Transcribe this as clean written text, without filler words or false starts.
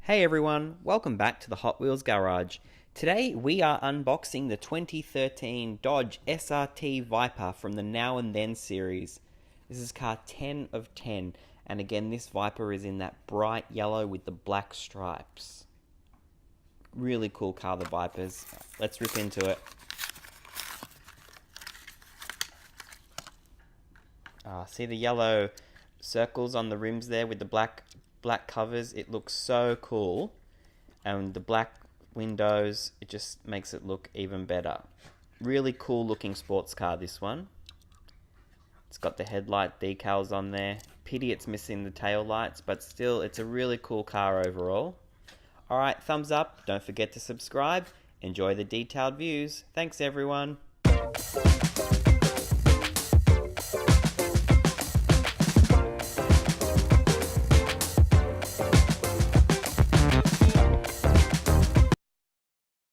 Hey everyone, welcome back to the Hot Wheels Garage. Today we are unboxing the 2013 Dodge SRT Viper from the Now and Then series. This is car 10 of 10, and again this Viper is in that bright yellow with the black stripes. Really cool car, the Vipers. Let's rip into it. See the yellow circles on the rims there with the black covers? It looks so cool, and the black windows, it just makes it look even better. Really cool looking sports car, this one. It's got the headlight decals on there. Pity it's missing the tail lights, but still it's a really cool car overall. Alright, thumbs up, don't forget to subscribe. Enjoy the detailed views. Thanks everyone.